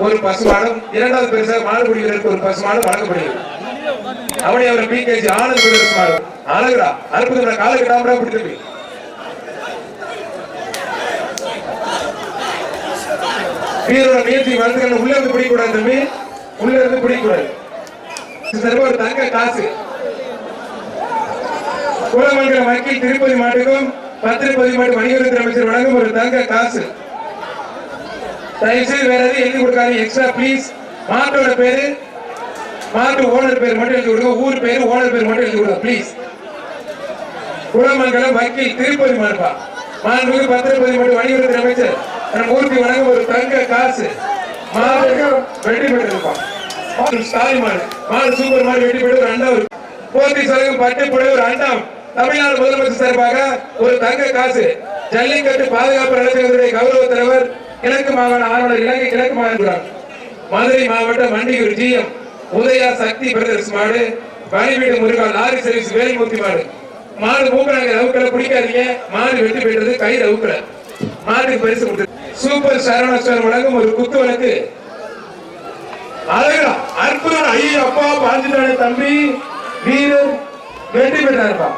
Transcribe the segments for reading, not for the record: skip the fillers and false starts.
ஒரு பசுமாடும், இரண்டாவது பரிசாக மாடுபிடி வீரருக்கு ஒரு பசுமாடும் வழங்கப்படுகிறது. அவனை அவர் பிகேஜி ஆனந்த் பிரதர்ஸ் மாடு அழகுடா, அற்புதம், காலை கிட்டாமடா பிடிச்சிருக்கு. வீரோட முயற்சி வளர்த்துக்க உள்ள இருந்து பிடிக்கூடாது தம்பி, உள்ள இருந்து பிடிக்கூடாது. ஒரு தங்க காசு குளமங்கலம் வக்கீல் திருப்பதி மாட்டுக்கும் பத்திரப்பதி மாட்டு வணிகத்துறை அமைச்சர் வழங்கும் ஒரு தங்க காசு. தயவுசெய்து வேற எதுவும் எழுதி கொடுக்காது எக்ஸ்ட்ரா பிளீஸ். மாட்டோட பேரு, மாட்டு ஓனர் பேர் மட்டும் எழுதி கொடுங்க, ஊர் பேரு ஓனர் பேர் மட்டும் எழுதி கொடுங்க பிளீஸ். குளமங்கலம் வக்கீல் திருப்பதி மாடுப்பா, மாண்புமிகு பத்திரப்பதி மாட்டு வணிகத்துறை அமைச்சர் மூர்த்தி வழங்கும் ஒரு தங்க காசு. மாடு வெற்றி பெற்றிருப்பா. ஸ்டாலின் மாடு, மாடு சூப்பர் மாடு வெற்றி பெற்று ஒரு அண்டாவது போத்தி சலகம் பட்டு புடவை ஒரு அண்டாம். தமிழ்நாடு முதலமைச்சர் சார்பாக ஒரு தங்க காசு. ஜல்லிக்கட்டு பாதுகாப்பு நலச்சங்கத்துடைய கௌரவ தலைவர் கிழக்கு மாகாண ஆளுநர் இலங்கை கிழக்கு மாகாண மதுரை மாவட்டம் மண்டியூர் ஜிஎம் உதயா சக்தி பிரதர்ஸ் மாடு. வழிவீடு முருகா லாரி சர்வீஸ் வேல்மூர்த்தி மாடு. மாடு மூக்கணங்க ரவுக்கல பிடிக்காதீங்க, மாடு வெற்றி பெற்றது கை ரவுக்கல. மாட்டுக்கு பரிசு கொடுத்து சூப்பர் சரவணஸ்வரம் வழங்கும் ஒரு குத்து வழக்கு. அழகா அற்புதம். ஐயோ அப்பா பாஞ்சிட்டானே தம்பி, வீரர் வெற்றி பெற்றாருப்பா.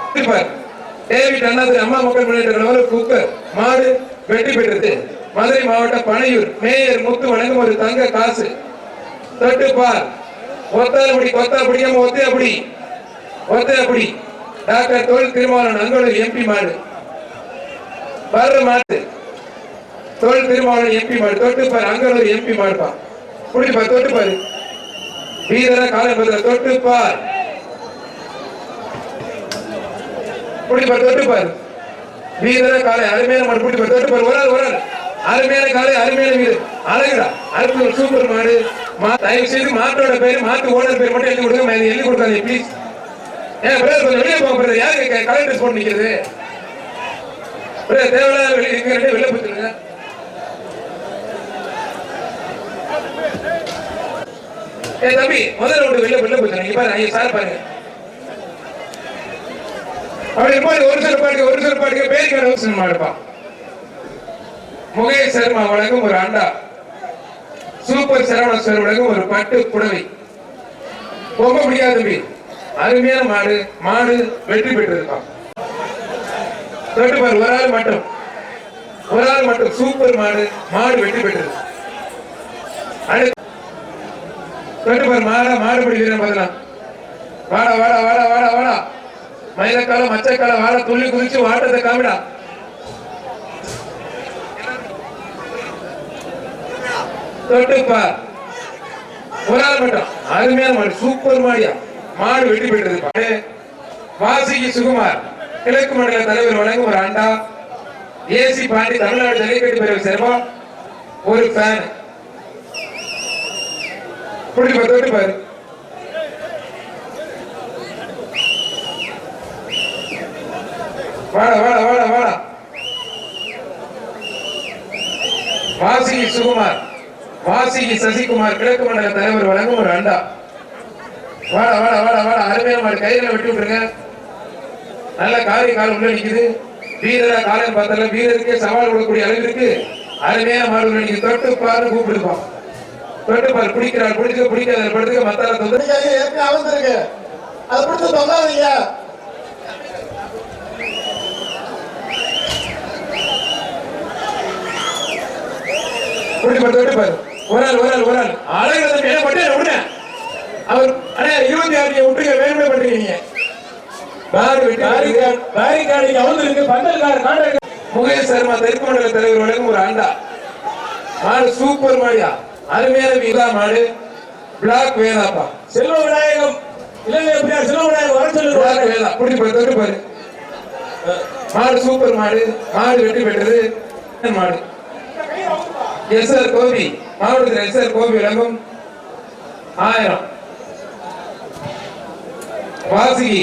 டேவிட் அண்ணாதுரை அம்மா மக்கள் முன்னேற்ற கழகம் குக்கர் மாடு வெற்றி பெற்றது. மதுரை மாவட்டம் பனையூர் மேயர் முத்து வழங்கும் ஒரு தங்க காசு. தொட்டுப்பார் ஒத்தாலபடி கொத்தா பிடிக்காம ஒத்தே அப்படி ஒத்தே அப்படி. டாக்டர் தோல் திருமாவளவன் அங்கோலூர் எம்பி மாடு. வர்ற மாடு தோல் திருமாவளவன் எம்பி மாடு. தொட்டுப்பார் அங்கோலூர் எம்பி மாடுப்பா. புடிப்பா தொட்டுப்பாரு வீரரா காலை பதில தொட்டுப்பார். புடிப்பா தொட்டுப்பாரு வீரரா காலை அருமையான மாடு. புடிப்பா தொட்டுப்பார் ஒரு ஆள் ஒரு ஆள். அருமையான காலை அருமையான வீரர் அழகுடா, அற்புதம் சூப்பர் மாடு. தயவு செய்து மாட்டோட பேரு மாட்டு ஓனர் பேர் மட்டும் எழுதி கொடுங்க, எழுதி கொடுக்காதீங்க ப்ளீஸ். ஏன் பிரதர் கொஞ்சம் வெளியே போக, யாரு கலர் ட்ரெஸ் போட்டு நிக்கிறது? தேவையில்லாத வெளியே வெளியே போச்சுருங்க. ஏ தம்பி முதல்ல விட்டு வெளியே வெளியே போச்சுருங்க. இங்க பாருங்க, ஐயா சார் பாருங்க. அப்படி இருப்பாரு ஒரு சில பாட்டுக்கு ஒரு சில பாட்டுக்கு பேருக்கு மாடுப்பா. முகேஷ் சர்மா வழங்கும் ஒரு அண்டா. சூப்பர் சரவணஸ்வர் வழங்கும் ஒரு பட்டு புடவை. ரொம்ப முடியாது தம்பி, அருமையான மாடு. மாடு வெற்றி பெற்றிருப்பா. தொட்டுப்பார் ஒரு ஆள் மட்டும், ஒரு ஆள் மட்டும். சூப்பர் மாடு, மாடு வெற்றி பெற்றது. தொட்டுப்பார் மாடா, மாடுபடி வீரன் பதிலாம். வாடா வாடா வாடா வாடா வாடா. மயிலக்காலம் மச்சக்காலம் வாடா, துள்ளி குதிச்சு வாட்டத்தை காமிடா. தொட்டுப்பார் ஒரு ஆள் மட்டும், அருமையான மாடு. சூப்பர் மாடியா, மாடு வெற்றி பெற்றது. வாசிக்கு சுகுமார் கிழக்கு மண்டல தலைவர் வழங்கும் ஒரு அண்டா. ஏசி பாண்டி தமிழ்நாடு ஜல்லிக்கட்டு பிரிவு சார்பா ஒரு ஃபேன். புடிப்பா தொட்டுப்பாரு வாடா வாடா வாடா வாடா. வாசிக்கு சுகுமார் வாசிக்கு சசிகுமார் கிழக்கு மண்டல தலைவர் வழங்கும் ஒரு அண்டா. வாடா வாடா வாடா வாடா. அருமையான மாடு, கையில வெட்டி விட்டுருங்க. நல்ல காரி காலம் உள்ள நிக்குது. வீரரா காலம் பார்த்தல வீரருக்கே சவால் கொடுக்கக்கூடிய அளவிற்கு அருமையான மாடு உள்ள நிக்குது. தொட்டுப்பாரு கூப்பிடுப்பான். தொட்டுப்பாரு பிடிக்கிறார், பிடிக்க பிடிக்காத படுத்துக்க மத்தால தொந்தரவு அவந்திருக்கு. அதை பிடிச்சு தொங்காதீங்க. தொட்டுப்பாரு ஒரு ஆள் ஒரு ஆள் ஒரு ஆள். அழகு மட்டும் விடுங்க. அவர் அண்ணா 26 விட்டுருங்க, வேணுமே பண்றீங்க. முகேஷ் சர்மா தெற்கு மண்டல தலைவர் வழங்கும் ஒரு அண்டா. மாடு சூப்பர் மாடியா, அருமையான வீரா மாடு. பிளாக் வேதாப்பா. செல்வ விநாயகம் செல்வ விநாயகம் வர சொல்லுங்க. வேதா பிடிப்பாரு தொட்டுப்பாரு. மாடு சூப்பர் மாடு, மாடு வெற்றி பெற்றது. மாடு எஸ்ஆர் கோபி மாவட்டத்தில் எஸ்ஆர் கோபி வழங்கும் 1000. வாசிகி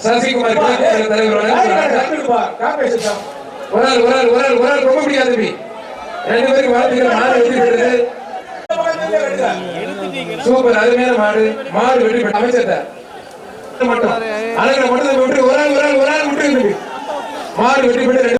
சசிகுமார் தலைவர் ஒரு ஆள் ஒரு ஆள் ஒரு ஆள் ஒரு ஆள். ரொம்ப பிடிக்காது தம்பி, ரெண்டு பேருக்கு வாழ்த்துக்கள். மாடு வெற்றி பெற்றது. சூப்பர் அருமையான மாடு, மாடு வெற்றி பெற்ற அமைச்சர் மட்டும் அழகா மட்டும் ஒரு ஆள் ஒரு ஆள் ஒரு ஆள் விட்டு மாடு வெற்றி பெற்று